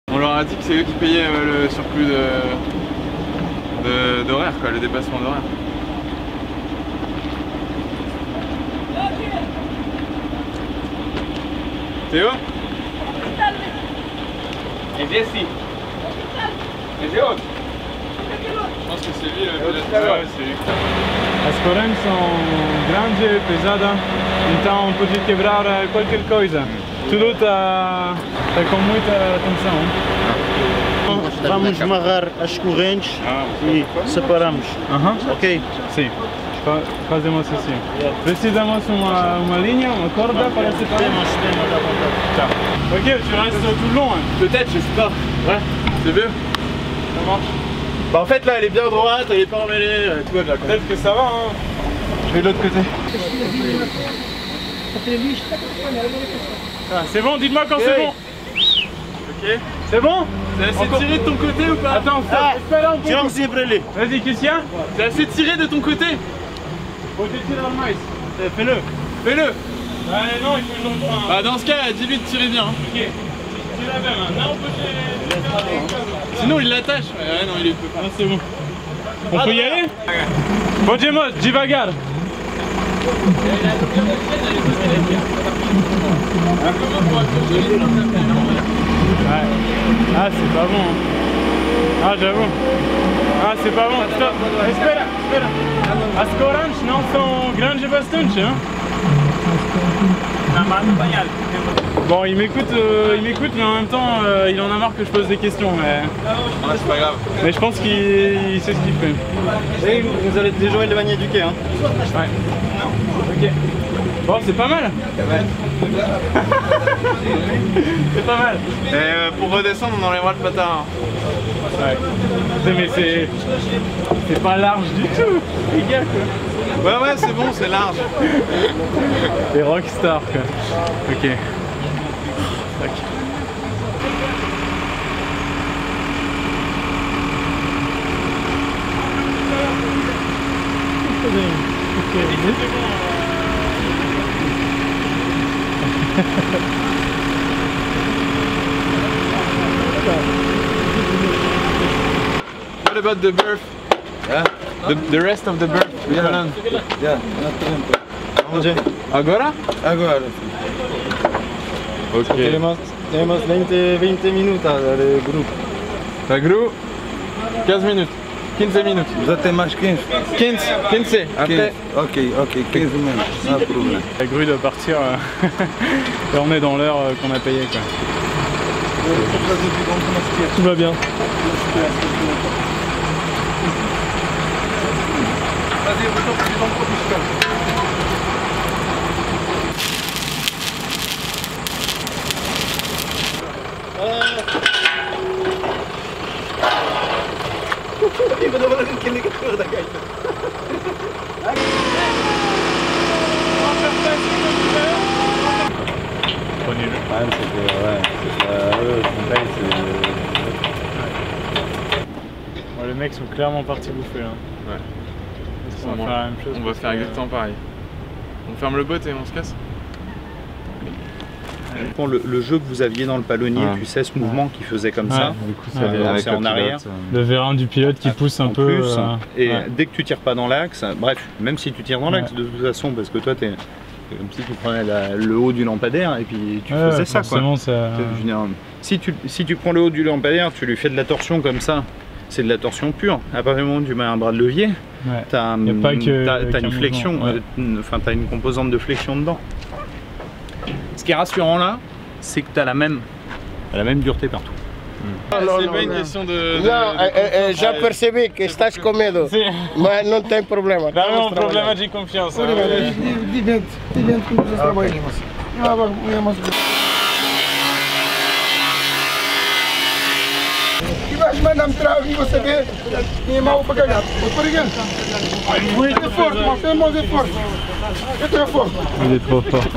On leur a dit que c'est eux qui payaient le surplus d'horaire, quoi, le dépassement d'horaire. Théo? Et ici. Et c'est autre. Je pense que c'est lui le pilote. C'est lui. As correntes são grandes, pesadas, então pode quebrar qualquer coisa. Tudo está com muita atenção. Vamos amarrar as correntes e separamos. Ok? Sim, fazemos assim. Precisamos uma linha, uma corda para separar. Tá. Ok, tu restes tout le long. Peut-être, je sais pas. Ouais, c'est mieux. Ça marche. Bah en fait là elle est bien droite, elle est pas emmêlée, tout va bien. Peut-être que ça va, hein. Je vais de l'autre côté. Ah, c'est bon, dites-moi quand c'est bon. Ok. C'est bon? C'est assez tiré de ton côté ou pas? Attends, espera un peu. Vas-y, Christian. C'est assez tiré de ton côté? Faut te tirer dans le maïs. Fais-le. Fais-le. Allez, non, il faut que je reprenne. Bah dans ce cas, dis-lui de tirer bien. Ok. Tu la même. Là, on peut tirer. Sinon il l'attache. Ouais, non, il peut pas. Ah, c'est bon. On peut y aller? Podemos, devagar. Ah, c'est pas bon. Ah, j'avoue. Ah, c'est pas bon. Stop. Espera, espera. As correntes não são grandes bastante, hein? Bon, il m'écoute, mais en même temps, il en a marre que je pose des questions. Mais c'est pas grave. Mais je pense qu'il sait ce qu'il fait. Et vous allez déjà éloigner du quai, hein? Ouais. Ok. Bon, c'est pas mal. C'est pas mal. Et pour redescendre, on enlèvera le patin. Ouais. Mais c'est pas large du tout, les gars, quoi. Ouais, c'est bon, c'est large. Les rockstars, quoi. Ok. Tac. What about the berth? Yeah? The rest of the berth? Yeah, not tempo. Agora? Agora. Ok. Tenemos 20 minutos de grupo. La grue, 15 minutes. 15 minutes. Já tem mais 15. 15. Après. Ok, 15 minutes, pas de problème. La grue doit partir et on est dans l'heure qu'on a payé, quoi. Tout va bien. Les mecs sont clairement partis bouffer là. Ouais. On va faire la même chose. On va faire exactement pareil. On ferme le bot et on se casse. Le jeu que vous aviez dans le palonnier, tu sais ce mouvement qui faisait comme ça, du coup, ça avançait en arrière. Le vérin du pilote qui pousse un peu. Et dès que tu tires pas dans l'axe, bref, même si tu tires dans l'axe de toute façon, parce que toi t'es comme si tu prenais le haut du lampadaire et puis tu faisais ça, quoi. Si tu prends le haut du lampadaire, tu lui fais de la torsion comme ça, c'est de la torsion pure. À partir du moment où tu mets un bras de levier, tu as une flexion, enfin tu as une composante de flexion dedans. Ce qui est rassurant là, c'est que tu as la même dureté partout. C'est pas une question de... Não, já percebi que estás com medo, mas não tem problema. Não é um problema de confiança. De dentro que nós trabalhamos. faz madame trave e você vê minha mão para ganhar. Muito forte, mas tem mãos de forte. Eu tenho forte. Il est trop fort.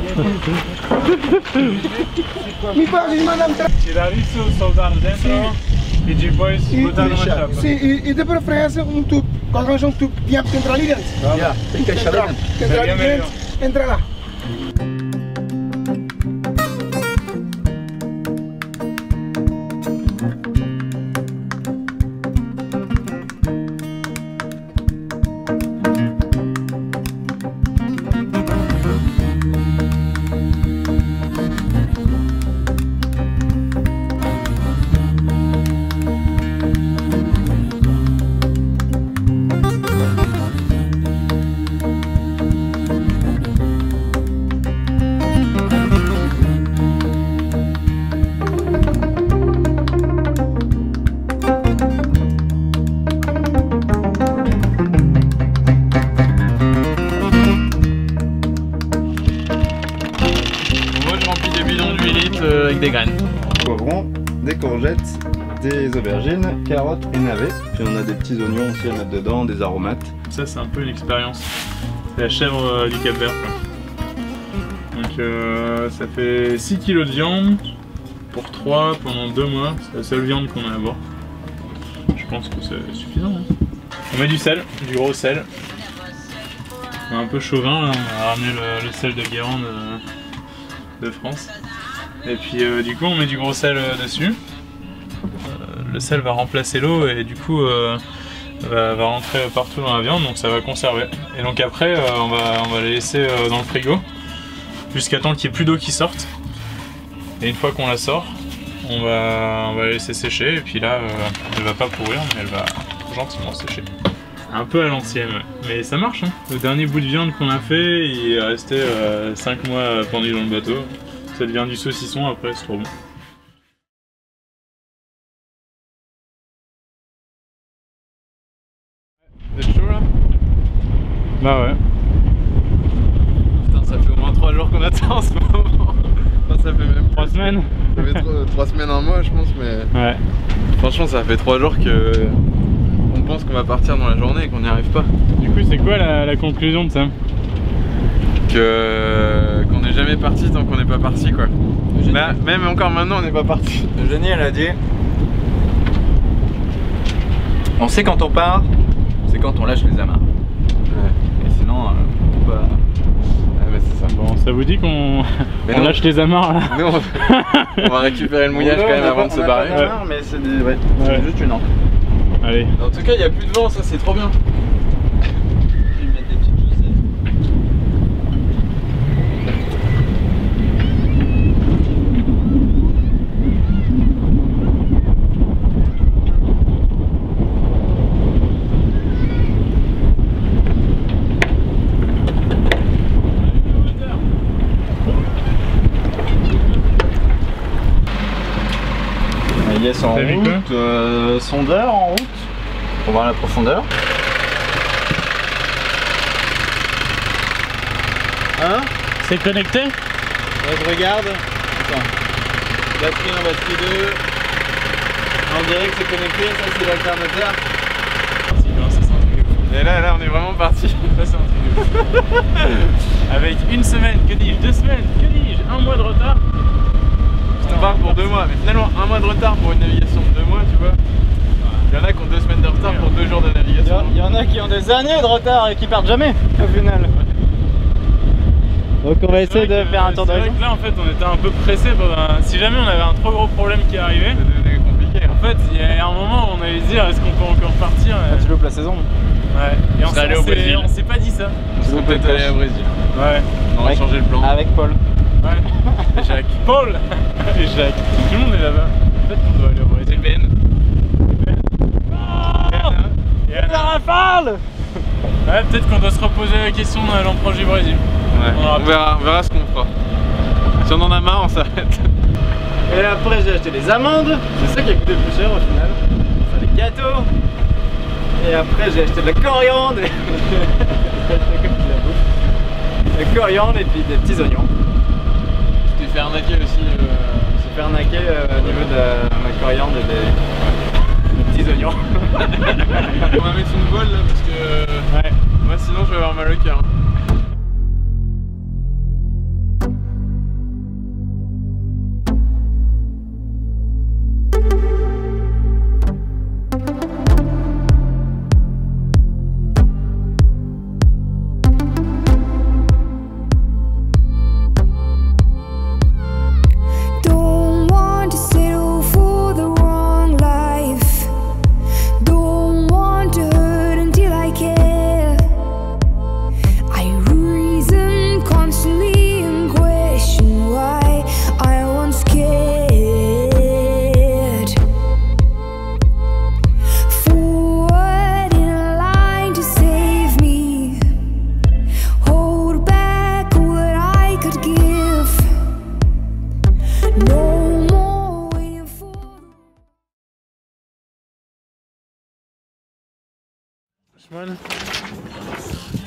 Me faz madame trave. Tirar isso, soltar dentro e depois botar numa chapa. Sim, e de preferência tubo. Quando arranja tubo, tinha que entrar ali dentro. Tem que achar dentro. Entrar ali dentro, entra lá. Avec des graines. Poivrons, des courgettes, des aubergines, carottes et navets. Puis on a des petits oignons aussi à mettre dedans, des aromates. Ça c'est un peu une expérience. C'est la chèvre du Cap-Vert. Donc ça fait 6 kg de viande pour 3 pendant 2 mois. C'est la seule viande qu'on a à bord. Je pense que c'est suffisant. Hein. On met du sel, du gros sel. On est un peu chauvin là, on a ramené le sel de Guérande de France. Et puis du coup on met du gros sel dessus. Le sel va remplacer l'eau et du coup va rentrer partout dans la viande, donc ça va conserver. Et donc après on va les laisser dans le frigo jusqu'à temps qu'il n'y ait plus d'eau qui sorte. Et une fois qu'on la sort, on va la laisser sécher et puis là elle va pas pourrir mais elle va gentiment sécher. Un peu à l'ancienne, mais ça marche hein. Le dernier bout de viande qu'on a fait, il est resté 5 mois pendu dans le bateau. Ça devient du saucisson après, c'est trop bon. Vous êtes chaud là? Bah ouais. Putain, ça fait au moins 3 jours qu'on attend en ce moment. Enfin, ça fait même 3 semaines. Ça fait 3 semaines, un mois je pense, mais ouais. Franchement ça fait 3 jours que on pense qu'on va partir dans la journée et qu'on n'y arrive pas. Du coup c'est quoi la conclusion de ça? Qu'on n'est jamais parti tant qu'on n'est pas parti quoi. Bah, même encore maintenant on n'est pas parti. Eugénie elle a dit on sait quand on part, c'est quand on lâche les amarres. Ouais. Et sinon on peut pas... Ah bah c'est ça. Bon ça vous dit qu'on lâche les amarres là? Nous on va récupérer le mouillage quand même avant de se barrer. Ouais. Mais c'est juste une encre. Allez. En tout cas il n'y a plus de vent, ça c'est trop bien. Yes en route, sondeur en route, pour voir la profondeur. Hein? C'est connecté? Ouais, je regarde. Attends. Batterie 1, batterie 2. On dirait que c'est connecté, ça c'est l'alternateur. Et là on est vraiment parti. Ça c'est un truc de fou. Avec une semaine, que dis-je, 2 semaines, que dis-je, 1 mois de retard. On part pour 2 mois, mais finalement 1 mois de retard pour une navigation de 2 mois, tu vois. Il y en a qui ont 2 semaines de retard pour 2 jours de navigation. Il y en a qui ont des années de retard et qui partent jamais au final. Donc on va essayer de faire un tour de horizon. Là en fait on était un peu pressé. Si jamais on avait un trop gros problème qui arrivait, ça devenait compliqué. En fait il y a un moment où on allait se dire est-ce qu'on peut encore partir. Tu loupes la saison. Ouais. Et on s'est pas dit ça. On serait peut-être allé à Brésil. Ouais. On aurait changé le plan. Avec Paul. Ouais. Et Jacques. Paul. Et Jacques. Tout le monde est là-bas. Peut-être qu'on doit aller au Brésil. Et Ben. Et Anna. La rafale. Ouais, peut-être qu'on doit se reposer la question l'an prochain du Brésil. Ouais. On verra ce qu'on fera. Si on en a marre, on s'arrête. Et après j'ai acheté des amandes. C'est ça qui a coûté le plus cher au final. Enfin, des gâteaux. Et après j'ai acheté de la coriandre. La coriandre et puis des petits oignons. Tu t'es fait arnaquer aussi. J'ai fait arnaquer au niveau de ma coriandre et des petits oignons. On va mettre une voile là parce que ouais. Moi sinon je vais avoir mal au cœur.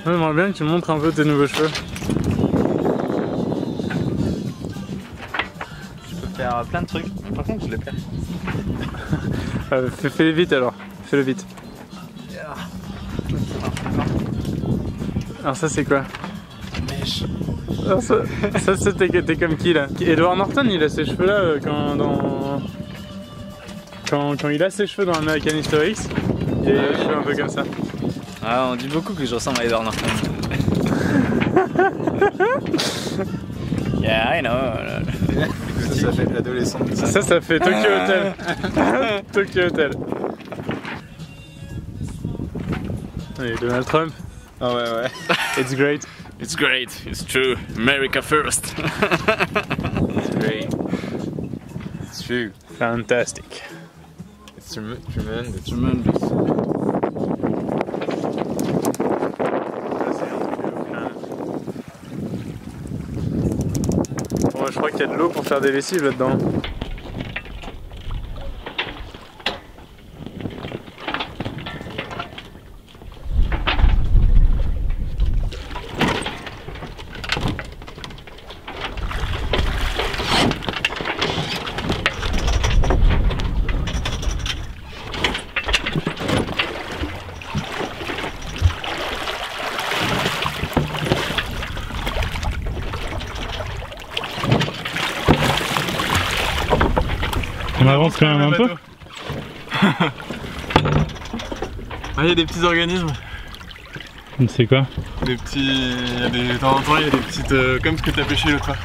J'aimerais bien que tu me montres un peu tes nouveaux cheveux. Je peux faire plein de trucs. Par contre, je les perds. Fais-le vite alors. Fais-le vite. Alors ça c'est quoi? Mèche. Alors ça t'es comme qui là? Edward Norton il a ses cheveux là quand il a ses cheveux dans American History X. Il a les cheveux un peu comme ça. Ah, on dit beaucoup que je ressemble à Edward Norton. Yeah, I know. Ça fait l'adolescent. Ça fait Tokyo Hotel. Tokyo Hotel. Et Donald Trump. Ah ouais. It's great. It's great. It's true. America first. It's great. It's true. Fantastic. It's tremendous. Je crois qu'il y a de l'eau pour faire des lessives là-dedans. On avance quand même un peu. Il y a des petits organismes. C'est quoi? Des petits. De temps en temps, il y a des petites. Comme ce que tu as pêché l'autre fois.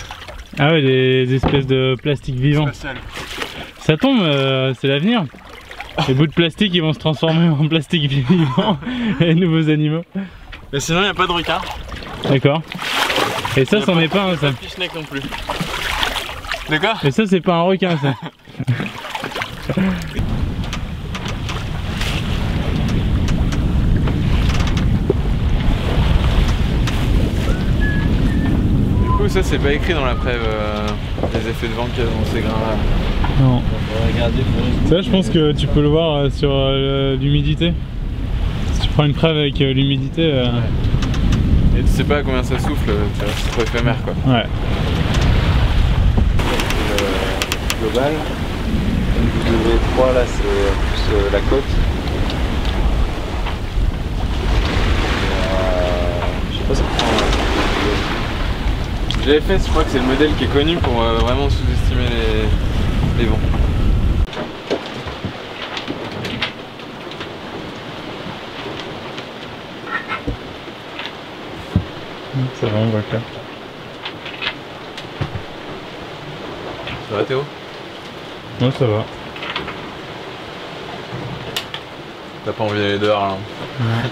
Ah ouais, des espèces de plastique vivant. Spatial. Ça tombe, c'est l'avenir. Les bouts de plastique ils vont se transformer en plastique vivant et nouveaux animaux. Mais sinon, il n'y a pas de requin. D'accord. Et ça, c'en est pas un, ça. Fiche-neck non plus. D'accord. Et ça, c'est pas un requin, ça. Du coup, ça, c'est pas écrit dans la preuve, les effets de vent qu'il y a dans ces grains-là. Non. Ça, je pense que tu peux le voir sur l'humidité. Si tu prends une preuve avec l'humidité. Ouais. Et tu sais pas à combien ça souffle, c'est trop éphémère quoi. Ouais. Global. W3 là c'est plus la côte. Je sais pas ce que prend. J'avais fait, je crois que c'est le modèle qui est connu pour vraiment sous-estimer les vents. C'est vraiment pas clair. Ça va Théo? Non, ça va. T'as pas envie d'aller dehors là? Ouais.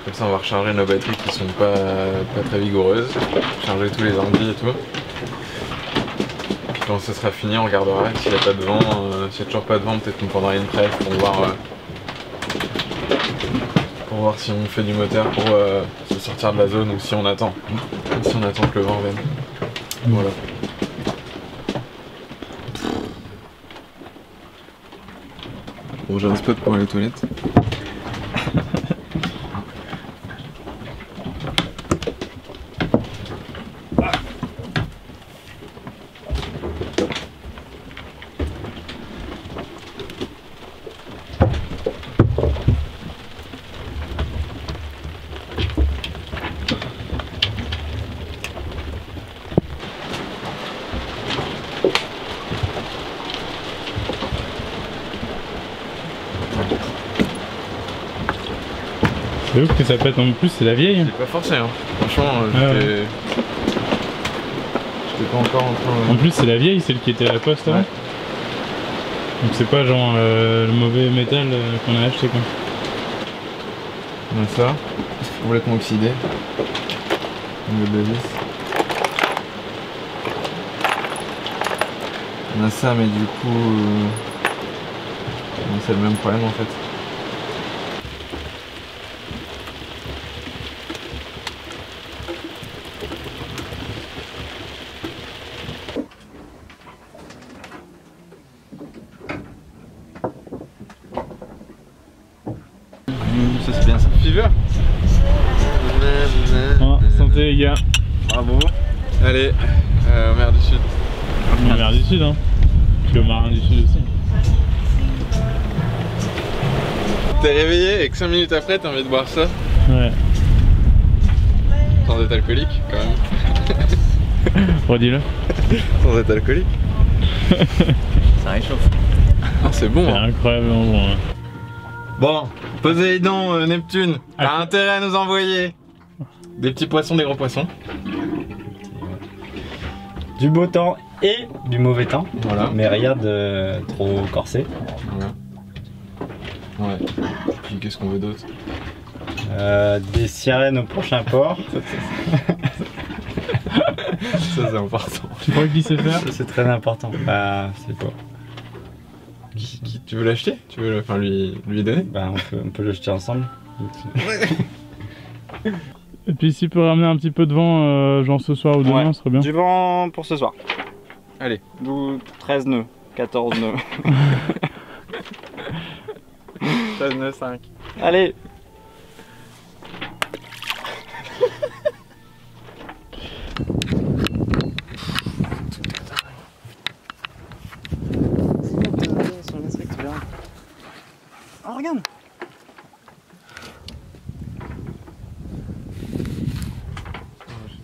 Comme ça on va recharger nos batteries qui sont pas très vigoureuses. Charger tous les ordi et tout. Quand ça sera fini on regardera s'il n'y a pas de vent. S'il n'y a toujours pas de vent, peut-être qu'on prendra une trêve pour voir si on fait du moteur pour se sortir de la zone ou si on attend. Si on attend que le vent vienne. Voilà. Bon, j'ai un spot pour aller aux toilettes. C'est ouf que ça pète en plus, c'est la vieille. C'est pas forcé, hein. Franchement, j'étais pas encore en train. En plus, c'est la vieille, celle qui était à la poste avant. Ouais. Donc c'est pas genre le mauvais métal qu'on a acheté quoi. On a ça, complètement oxydé. On a de vis. On a ça, mais du coup, c'est le même problème en fait. Ça c'est bien ça. Fever. Santé les gars. Bravo. Allez, au mer du Sud. Au mer du Sud hein. Puis au marin du Sud aussi. T'es réveillé et que 5 minutes après t'as envie de boire ça. Ouais. Sans être alcoolique quand même. Redis-le. Sans être alcoolique. Ça réchauffe. Ah c'est bon. C'est incroyablement bon. Hein. Bon, Poséidon, Neptune, t'as intérêt à nous envoyer des petits poissons, des gros poissons. Du beau temps et du mauvais temps. Voilà. Mais rien de trop corsé. Voilà. Ouais. Puis qu'est-ce qu'on veut d'autre? Des sirènes au prochain port. Ça c'est important. Tu crois qu'il sait faire? Ça c'est très important. Bah, c'est pas. Tu veux l'acheter? Tu veux enfin, lui donner? Bah, on peut le jeter ensemble. Et puis s'il peut ramener un petit peu de vent, genre ce soir ou demain, ouais. ce serait bien. Du vent pour ce soir. Allez. 13 nœuds, 14 nœuds. 13 nœuds 5. Allez. Oh, regarde.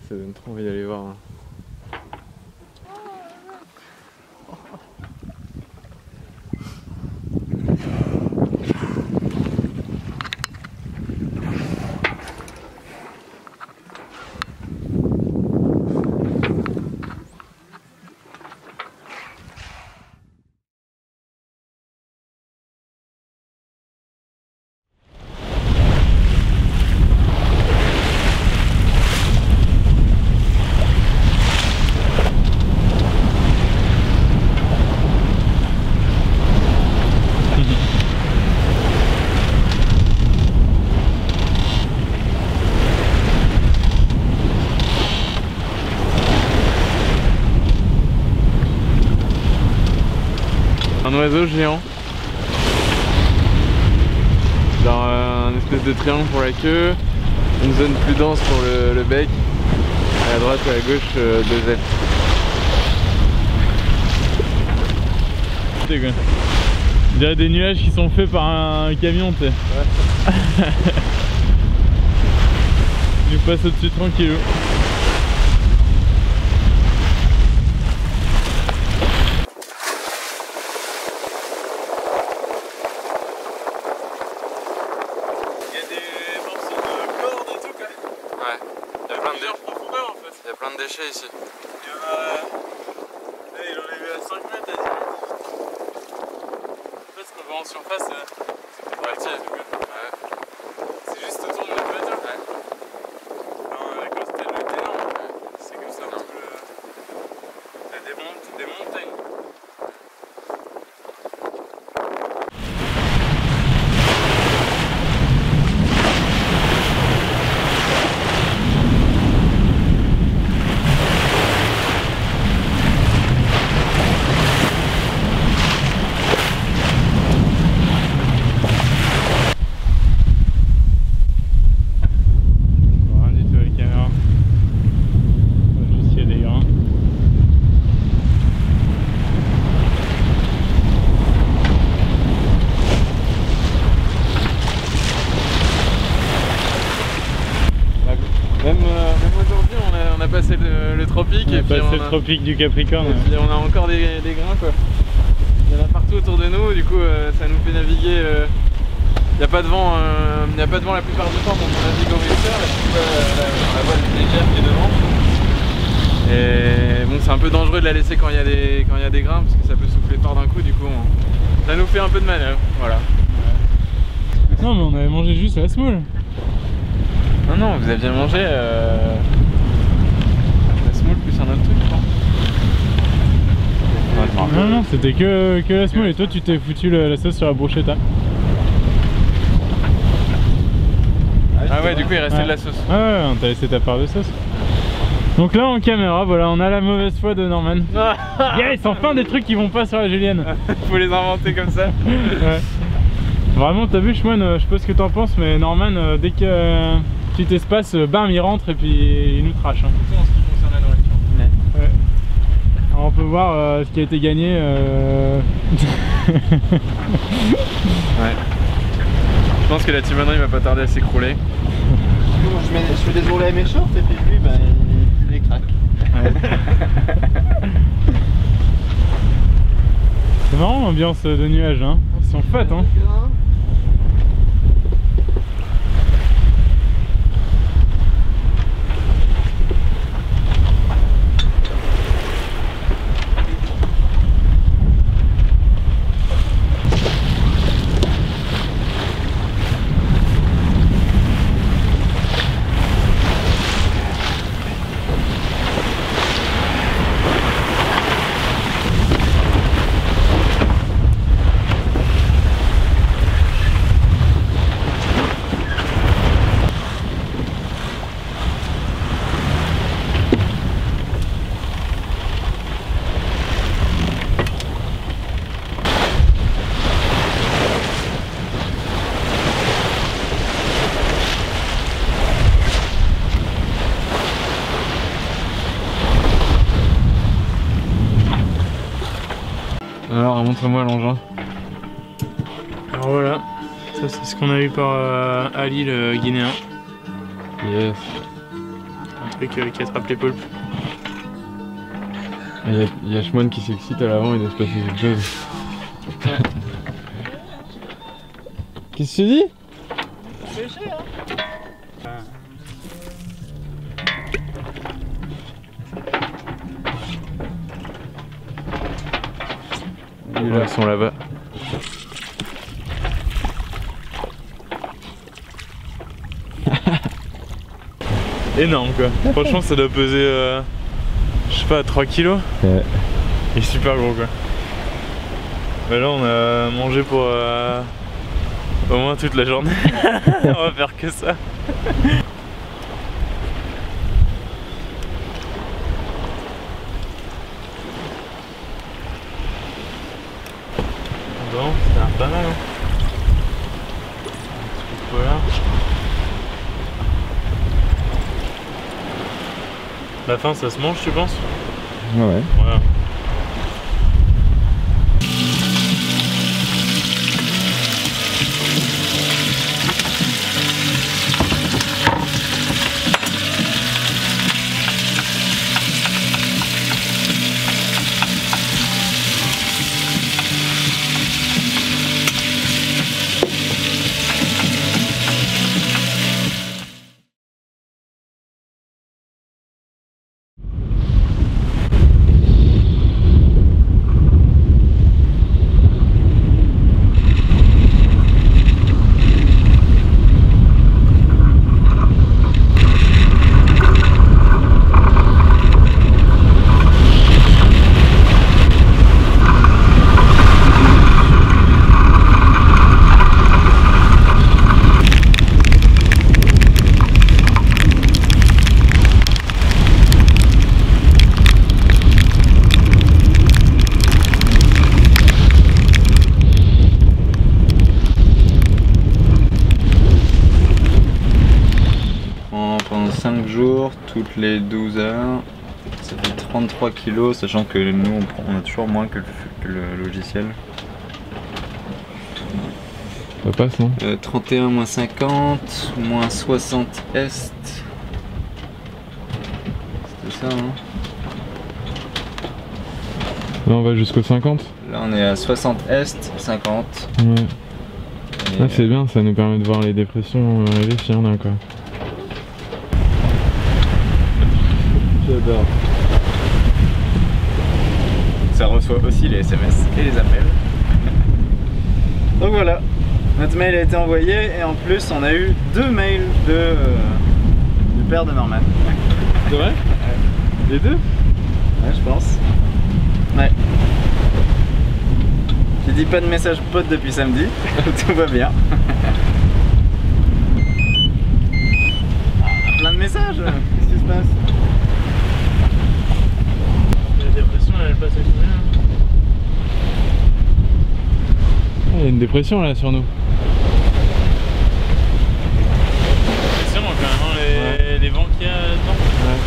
Ça donne trop envie d'aller voir. Hein. Un oiseau géant dans un espèce de triangle pour la queue, une zone plus dense pour le bec, à la droite et à la gauche deux ailes. C'est quoi? On dirait des nuages qui sont faits par un camion, tu sais. Ouais. Il nous passe au-dessus tranquillou. Il y a plein de déchets ici. Il en est vu à 5 mètres, à 10 mètres. En fait, ce qu'on voit en surface, c'est pour partir. C'est juste autour de notre bateau. Ouais. Quand c'était le énorme, c'est comme ça un peu. Il y a des montagnes. Même aujourd'hui, on a passé le tropique. On a passé le tropique du Capricorne. Et puis on a encore des grains quoi. Il y en a partout autour de nous, du coup ça nous fait naviguer Il n'y a pas de vent la plupart du temps, donc on navigue au vecteur, la voile légère qui est devant. Et bon, c'est un peu dangereux de la laisser quand il y a des grains parce que ça peut souffler fort d'un coup, du coup ça nous fait un peu de manœuvre, voilà. Non mais on avait mangé juste la semoule. Non, vous aviez mangé la semoule plus un autre truc, je crois. Non, c'était que la semoule et toi tu t'es foutu la sauce sur la bruschetta. Ah ouais, du coup il restait de la sauce. Ouais, on t'a laissé ta part de sauce. Donc là en caméra, voilà, on a la mauvaise foi de Norman. Yes, enfin des trucs qui vont pas sur la julienne. Faut les inventer comme ça. Ouais. Vraiment, t'as vu, Shmoun, je sais pas ce que t'en penses, mais Norman, dès que petit espace, bam, il rentre et puis il nous trash. Hein. Surtout en ce qui concerne la nourriture. Ouais. Alors, on peut voir ce qui a été gagné. Ouais. Je pense que la timonerie va pas tarder à s'écrouler. Je fais des ourlets à mes shorts et puis lui, ben, il les craque. Ouais. C'est marrant l'ambiance de nuages, hein. Ils sont fat, hein. Alors, montre-moi l'engin. Alors voilà, ça c'est ce qu'on a eu par Ali le Guinéen. Yes. Un truc qui attrape les poulpes. Il y a Shmoun qui s'excite à l'avant, il doit se passer quelque chose. Qu'est-ce que tu dis? Pêcher, hein. Ils sont là-bas. Énorme quoi. Franchement ça doit peser je sais pas 3 kilos. Ouais. Il est super gros quoi. Mais là on a mangé pour au moins toute la journée. On va faire que ça. Bon, ça a l'air pas mal hein. Voilà. La fin ça se mange tu penses? Ouais. Voilà. Pendant 5 jours, toutes les 12 heures, ça fait 33 kilos, sachant que nous on a toujours moins que le logiciel. Ça passe non? 31 moins 50, moins 60 est. C'était ça hein? Là on va jusqu'au 50. Là on est à 60 est, 50. Ouais. Mais... Ah, c'est bien, ça nous permet de voir les dépressions arriver s'il y en a quoi. J'adore. Ça reçoit aussi les SMS et les appels. Donc voilà, notre mail a été envoyé et en plus on a eu 2 mails du père de Norman. C'est vrai? Les deux? Ouais, je pense. Ouais. J'ai dit pas de message pote depuis samedi, tout va bien. Ah, plein de messages. Qu'est-ce qui se passe? La dépression elle passe à combien? Il y a une dépression là sur nous. C'est bon, carrément les vents qu'il y a dedans. Ouais.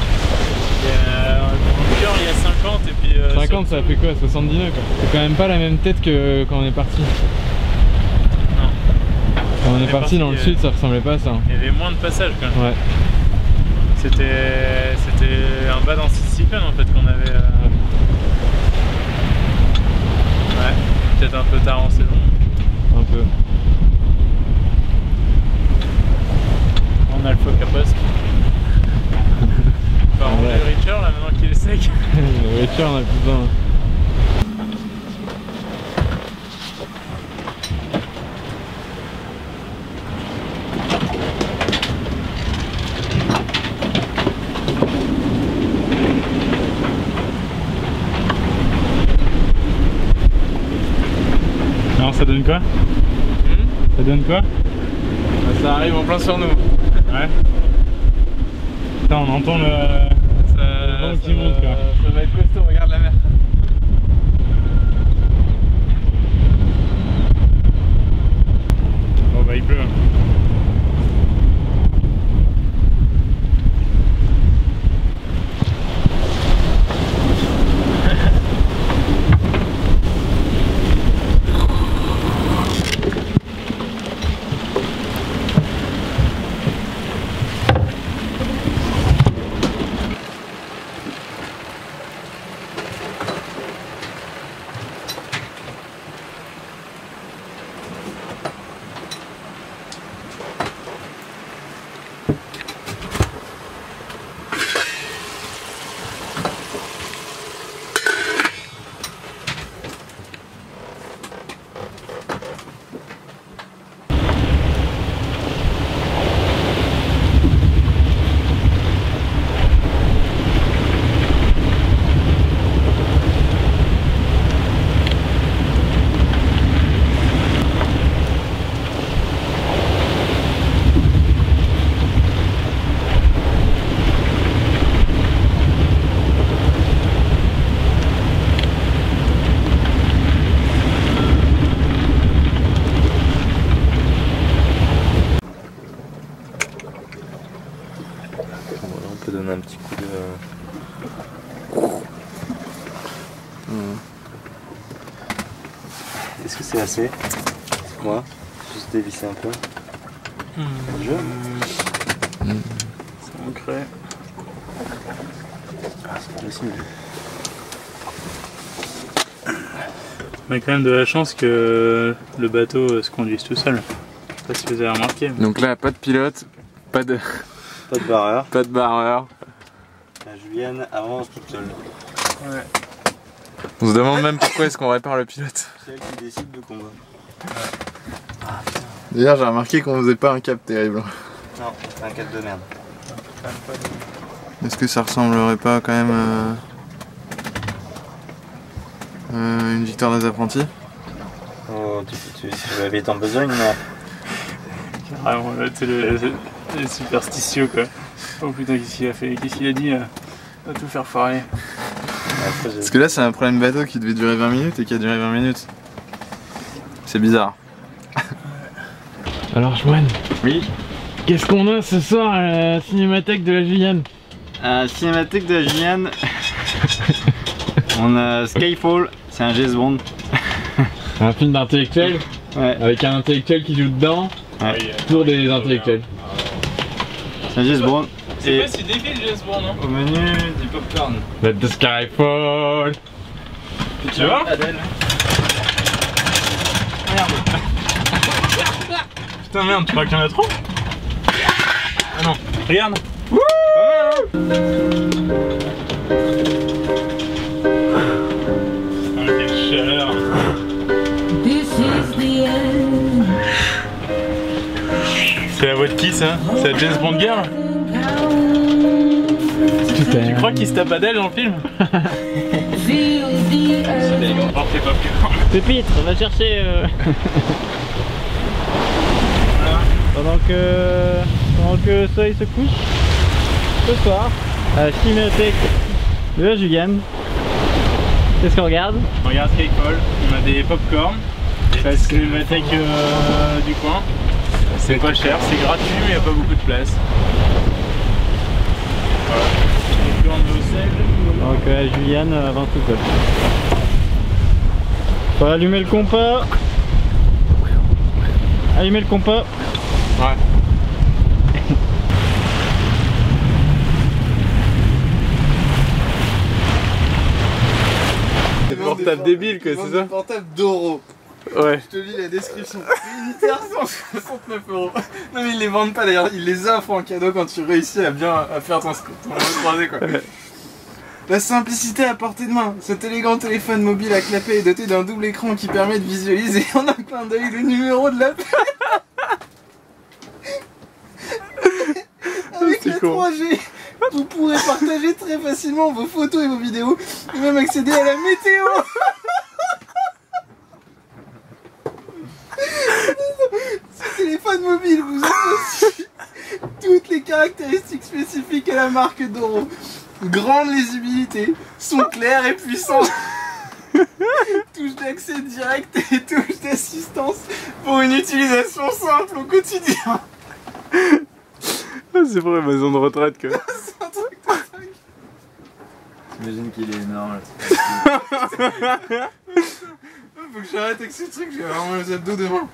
Dans le cœur il y a 50 et puis 50 ça fait quoi? 70 nœuds quoi. C'est quand même pas la même tête que quand on est parti. Non. Quand on est parti dans le sud ça ressemblait pas à ça. Il y avait moins de passages quand même. Ouais. C'était un bas d'anticyclone en fait qu'on avait. Ouais, peut-être un peu tard en saison. Un peu. On a le phoque à poste. On va ranger le Richard là maintenant qu'il est sec. Le Richard on a plus besoin. Alors ça donne quoi? Ça donne quoi? Ça arrive en plein sur nous. Ouais. Putain, on entend le vent qui monte quoi. Ça va être costaud, regarde la mer. Bon bah il pleut. Donner un petit coup de... Est-ce que c'est assez? Moi, juste dévisser un peu. C'est ancré. Ah, c'est pas possible. On a quand même de la chance que le bateau se conduise tout seul. Je sais pas si vous avez remarqué. Mais... Donc là, pas de pilote, pas de barreur. Pas de barreur. La Julienne avance toute seule. Ouais. On se demande même pourquoi est-ce qu'on répare le pilote. C'est elle qui décide de combat. D'ailleurs, j'ai remarqué qu'on faisait pas un cap terrible. Non, c'est un cap de merde. Est-ce que ça ressemblerait pas quand même à une victoire des apprentis? Oh, tu vas vite en besogne, non? Carrément, là, c'est les superstitieux quoi. Oh putain, qu'est-ce qu'il a fait? Qu'est-ce qu'il a dit? Va tout faire foirer. Parce que là, c'est un problème bateau qui devait durer 20 minutes et qui a duré 20 minutes. C'est bizarre. Alors, Joanne. Oui. Qu'est-ce qu'on a ce soir à la Cinémathèque de la Guyane? À la Cinémathèque de la Guyane, on a Skyfall, c'est un James Bond. Un film d'intellectuel? Ouais. Avec un intellectuel qui joue dedans? Ouais. Pour des intellectuels. C'est un James Bond. C'est pas si débile James Bond, hein? Au menu, du popcorn. Let the sky fall. Tu vois? Adèle. Merde. Putain merde, tu crois qu'il y en a trop? Ah non, regarde. Ah, quelle chaleur. C'est la voix de qui ça? C'est la James Bond girl? Putain. Tu crois qu'il se tape Adèle dans le film? Pépitre, va chercher pendant que le soleil se couche ce soir à la cinémathèque de la Juliane. Qu'est-ce qu'on regarde? On regarde Skyfall, on a des pop-corn. C'est la cinémathèque du coin. C'est pas cher, c'est gratuit mais il n'y a pas beaucoup de place. Voilà. Popcorn au sel. Donc Juliane avance tout seul. Faut allumer le compas. Allumer le compas. Ouais. C'est le portable débile quoi, c'est ça? Portable d'Oro. Ouais. Je te lis la description. Unitaire 169 €. Non mais ils les vendent pas d'ailleurs, ils les offrent en cadeau quand tu réussis à bien faire ton 3D quoi. La simplicité à portée de main. Cet élégant téléphone mobile à clapet est doté d'un double écran qui permet de visualiser en un clin d'œil le numéro de l'appel. Avec la 3G, vous pourrez partager très facilement vos photos et vos vidéos et même accéder à la météo. Ce téléphone mobile vous offre aussi toutes les caractéristiques spécifiques à la marque d'Oro. Grande lisibilité, son clair et puissant. Touche d'accès direct et touche d'assistance pour une utilisation simple au quotidien. C'est pour la maison de retraite quoi. C'est un truc de dingue. J'imagine qu'il est énorme là. Faut que j'arrête avec ce truc, j'ai vraiment les abdos demain.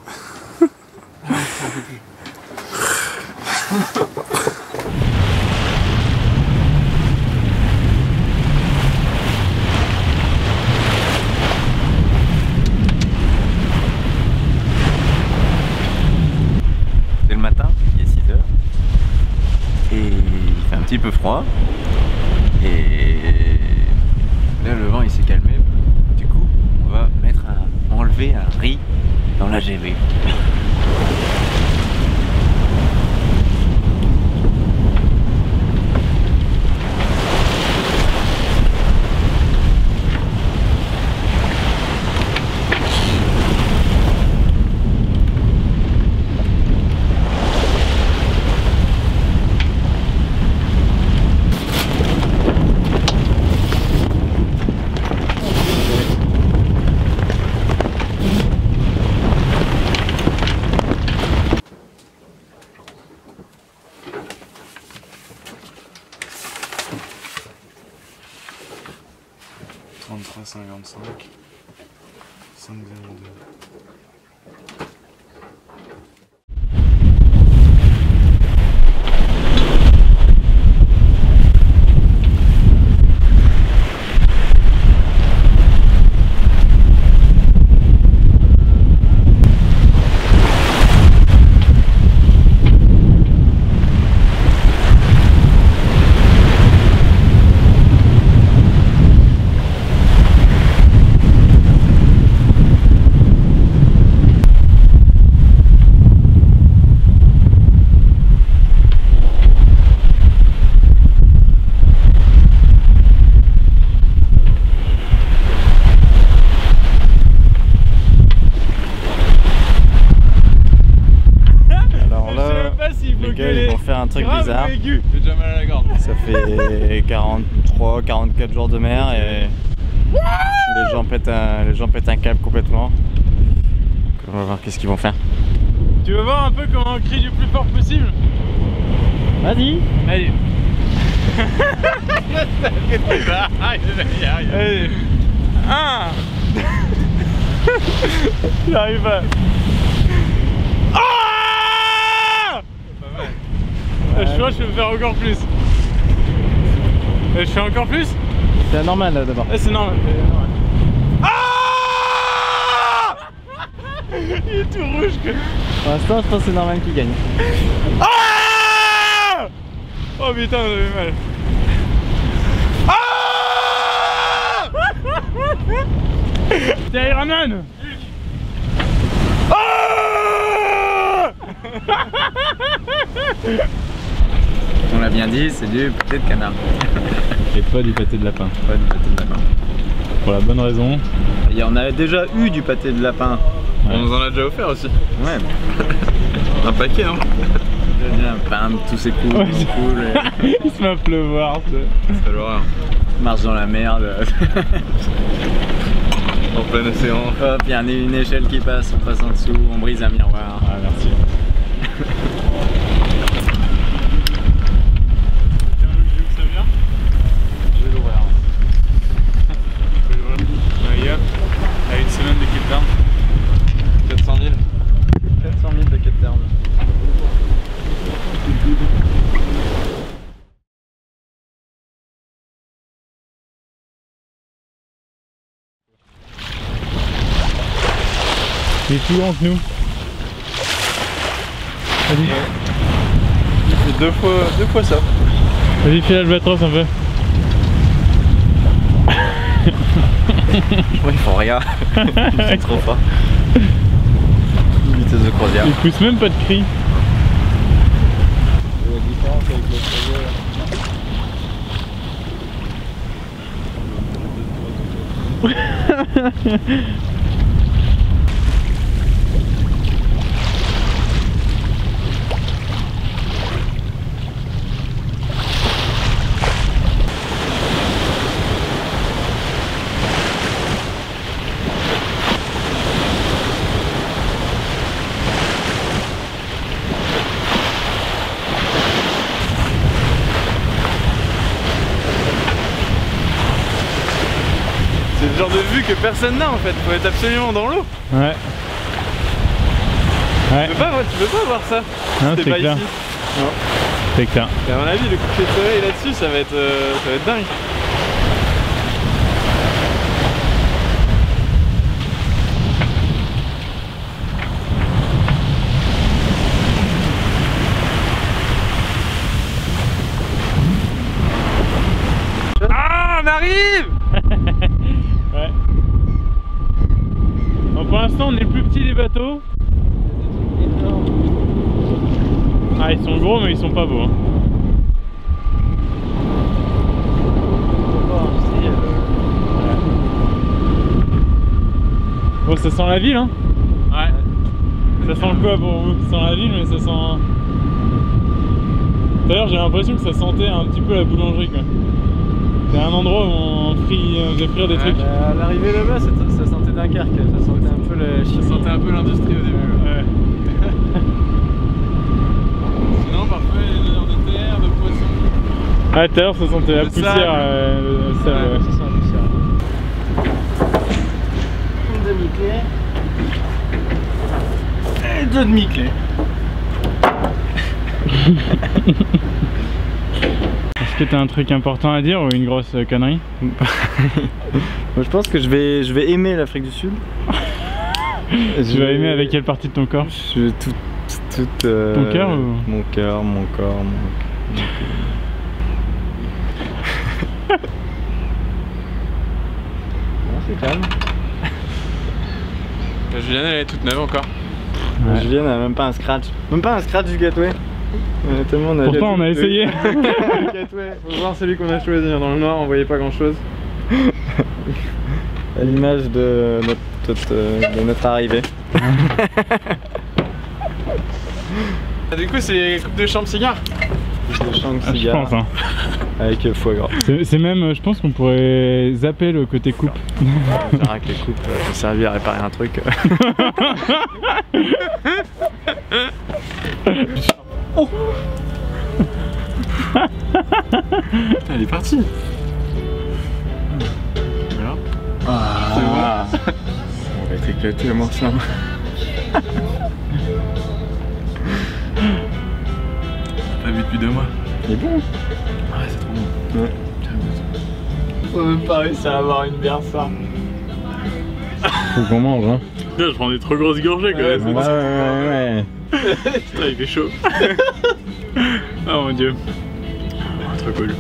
C'est le matin, il est 6 h. Et il fait un petit peu froid. Et là le vent il s'est calmé. Du coup on va enlever un riz dans la GV. $33,55 $5,02. Ils vont faire un truc bizarre. J'ai déjà mal à la gorge. Ça fait 43-44 jours de mer et les gens pètent un câble complètement. Donc on va voir qu'est-ce qu'ils vont faire. Tu veux voir un peu comment on crie du plus fort possible? Vas-y. Allez. Allez. 1. J'arrive pas. Je crois que je peux faire encore plus. Je fais encore plus? C'est normal là d'abord. C'est normal. Ah! Il est tout rouge que... Pour l'instant, je pense que c'est Norman qui gagne. Ah! Oh putain, j'avais mal. Ah! C'est Iron Man. Ah! On l'a bien dit, c'est du pâté de canard. Et pas du pâté de lapin. Pas du pâté de lapin. Pour la bonne raison. Il y en a déjà eu du pâté de lapin. On nous en a déjà offert aussi. Ouais. Un paquet, hein. Bien, bam, tous ces coups, Ouais. cool. Il se met à pleuvoir. C'est l'horreur. Marche dans la merde. En plein océan. Hop, il y a une échelle qui passe, on passe en dessous, on brise un miroir. Ah, merci. Ça vient? Je vais l'ouvrir. Ouais, yep. À une semaine de Cape Town. 400 000. 400 000 de Cape Town. Il est plus grand que nous. Vas-y. C'est deux fois ça. Vas-y, fais l'albatros un peu. Ouais, ils font rien. C'est trop fort. Vitesse de croisière. Il pousse même pas de cri. La différence avec le projet. C'est le genre de vue que personne n'a en fait. Faut être absolument dans l'eau. Ouais. Ouais. Tu peux pas voir ça. Non, T'es c'est pas clair. ici. Non. C'est clair. Et à mon avis, le coucher de soleil là-dessus, ça va être dingue. Ah, on arrive. Ouais. Bon, pour l'instant, on est le plus petit des bateaux. Ah, ils sont gros, mais ils sont pas beaux. Hein. Bon, ça sent la ville, hein. Ouais. Ça sent quoi pour vous? Ça sent la ville, mais ça sent... Tout à l'heure, j'ai l'impression que ça sentait un petit peu la boulangerie, quoi. C'est un endroit où on faisait frire des trucs. À l'arrivée là-bas, ça sentait Dunkerque, ça sentait un peu la chimie. Ça sentait un peu l'industrie au début. Ouais. Sinon, parfois, il y a des odeurs de terre, de poisson. Ah, tout à l'heure, ça sentait la Le poussière. sable. Le sable, ouais. Ça sent la poussière. Une demi-clé. Et deux demi-clés. Est-ce que t'as un truc important à dire ou une grosse connerie? Moi, je pense que je vais aimer l'Afrique du Sud. Tu vas aimer avec quelle partie de ton corps? Je vais tout Ton cœur ou... Mon cœur, mon corps, Non, c'est calme. La Juliane, elle est toute neuve encore. Ouais. Julien n'a même pas un scratch. Même pas un scratch du Gateway. Tellement on a Pourtant, on a essayé. Le Gateway, faut voir celui qu'on a choisi. Dans le noir, on voyait pas grand chose. À l'image de notre arrivée. Ah, du coup, c'est coupe de chambre cigare. De champ de Je cigare pense, hein. avec foie gras. C'est même, je pense qu'on pourrait zapper le côté coupe. On verra que les coupes vont servir à réparer un truc. Oh. Putain, elle est partie. Voilà. Ah. On va être éclaté à morceau. Pas vu depuis 2 mois. Il est bon. Ouais, c'est trop bon. Ouais. On peut même pas réussir à avoir une bière ça. Faut qu'on mange, hein. Putain, je prends des trop grosses gorgées quand même. Ouais. Putain, il fait chaud. Oh mon dieu. Trop cool.